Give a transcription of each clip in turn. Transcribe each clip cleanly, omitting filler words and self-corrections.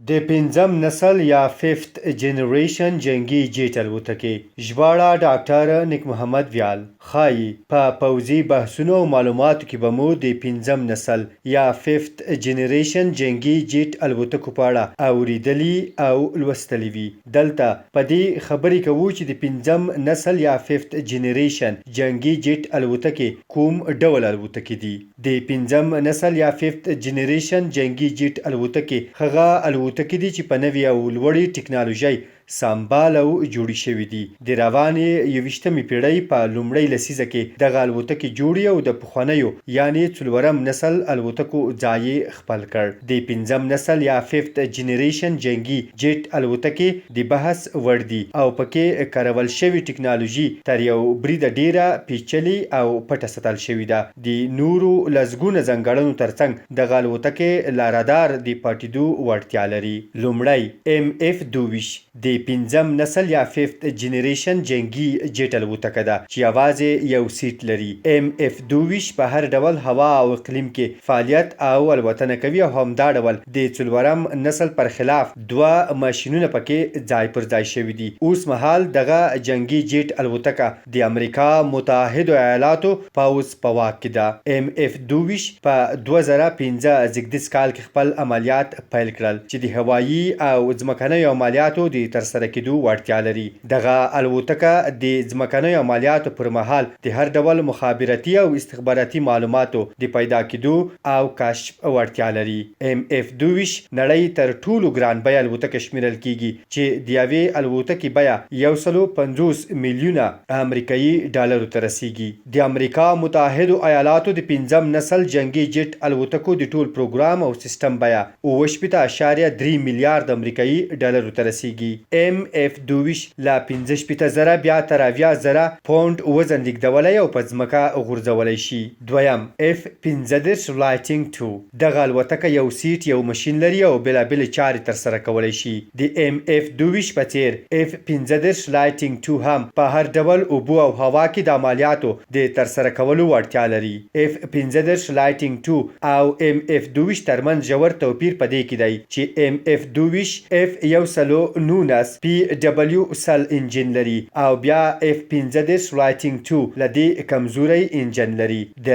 د پنځم نسل یا فیفت جنریشن جنگي جیټ الوتکې ژباړه ډاکټر نیک محمد ویال ښایي په پوځي بحثونو او معلوماتو کې به مو د پنځم نسل یا فیفت جنریشن جنگي جیټ الوتکو په اړه اوریدلي او لوستلي وي. دلته په دې خبرې کوو چې د پنځم نسل یا فیفت جنریشن جنگي جیټ الوتکې کوم ډول الوتکې دي. د پنځم نسل یا فیفت جنریشن جنگي جیټ الوتکې هغه الوتکې دي چې په نوې او لوړې ټکنالوژۍ سمبال او جوړې شوي دي. د روانې 21مې پیړۍ په لومړۍ لسیزه کې دغه الوتکې جوړې او د پخوانیو یعنې څلورم نسل الوتکو ځای خپل کړ. د پنځم نسل یا فیفت جنریشن جنگي جیټ الوتکې د بحث وړ دي او پکې کارول شوې ټکنالوژي تر یو بریده ډیره پیچلې او پټه ساتل شوې ده. د نورو لسګونه ځانګړنو ترڅنګ دغه الوتکې لارادار د پاتېدو وړتیا لري. لومړی MF-22 د پنځم نسل یا فیفت جنریشن جنگي جیټ الوتکه ده چې یوازې یو سیټ لري. MF-22 په هر ډول هوا او اقلیم کې فعالیت او الوتنه کوي او همدا ډول د څلورم نسل پر خلاف دوه ماشینونه پکې ځای پر ځای شوي دي. اوس مهال دغه جنگي جیټ الوتکه د امریکا متحدو ایالاتو پوځ په واک کې ده. MF-22 په 2015 زیږدیز کال کې خپل عملیات پیل کړل چې د هوایي او ځمکنیو عملیاتو د ترسره کېدو وړتیا لري. دغه الوتکه د ځمکنیو عملیاتو پر مهال د هر ډول مخابراتي او استخباراتي معلوماتو د پیدا کېدو او کشف وړتیا لري. MF-22 نړۍ تر ټولو ګران بیه الوتکه شمیرل کیږي چې د یوې الوتکې بیه 150 میلیونه امریکایي ډالرو ته رسیږي. د امریکا متحدو ایالاتو د پنځم نسل جنگي جیټ الوتکو د ټول پروګرام او سیستم بیه 8.3 میلیارد امریکایي ډالرو ته رسیږي. MF-22 له 15,000 بیا تر 80,000 پاونډ وزن لیږدولی او په ځمکه غورځولی شي. دویم F-15 لایټنګ 2 دغه الوتکه یو سیټ یو مشین لري او بېلابېلې چارې ترسره کولی شي. د MF-22 په څېر F-15 لایټنګ 2 هم په هر ډول اوبو او هوا کې د عملیاتو د ترسره کولو وړتیا لري. F-15 لایټنګ 2 او MF-22 ترمنځ ژور توپیر په دې کې دی چې MF-22 F-119 PW سل انجن لري او بیا F-15 لایټنګ 2 له دې کمزوری انجن لري. د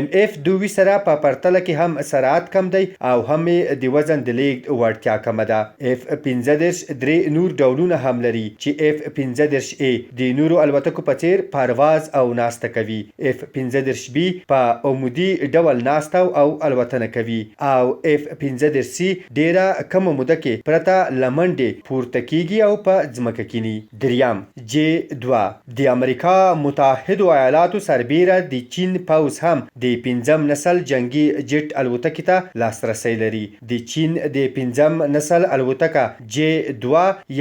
MF-22 سره په پرتله کې هم سرعت کم دی او هم د وزن د لیږد وړتیا کمه ده. F-15 درې نور ډولونه هم لري چې F-15A د نورو الوتکو په څېر پرواز او ناسته کوي. F-15B په عمودي ډول ناسته او الوتنه کوي او F-15C ډیره کمه موده کې پرته له منډې پورته کیږي او په ځمکه کینی. دریم J-2 د امریکا متحدو ایالاتو سربیره د چین پوځ هم د پنځم نسل جنگي جیټ الوتکې ته لاسرسی لري. د چین د پنځم نسل الوتکه J-2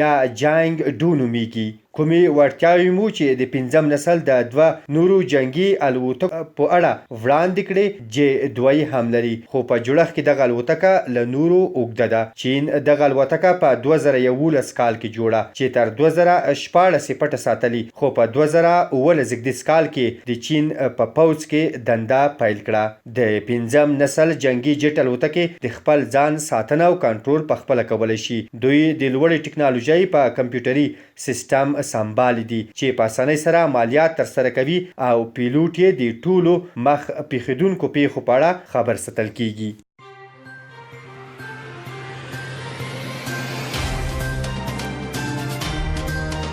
یا جانګ 2 نومیږي. کومې وړتیاوې مو چې د پنځم نسل د دوه نورو جنگي الوتکو په اړه وړاندې کړې J-2 هم لري خو په جوړښت کې دغه الوتکه له نورو اوږده ده. چین دغه الوتکه په 2011 کال کې جوړه چې تر 2014 پټه ساتلي خو په 2017 زیږدیز کال کې د چین په پوځ کې دنده پیل کړه. د پنځم نسل جنگي جیټ الوتکې د خپل ځان ساتنه او کنټرول په خپله کولی شي. دوی د لوړې ټکنالوژۍ په کمپیوټري سیستم سمبال دي چې په اسانۍ سره عملیات ترسره کوي او پیلوټ یې د ټولو مخ پیښیدونکو پیښو په اړه خبر ساتل کیږي.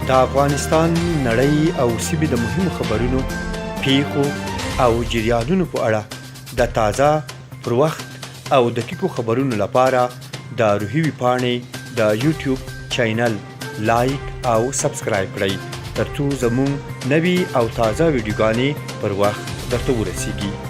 د افغانستان نړۍ او سیمې د مهمو خبرونو پیښو او جریانونو په اړه د تازه پر وخت او دقیقو خبرونو لپاره د روحي ویبپاڼې د یوټیوب چینل لایک او سبسکرایب کړئ ترڅو زموږ نوي او تازه ویډیوګانې پر وخت درته ورسیږي.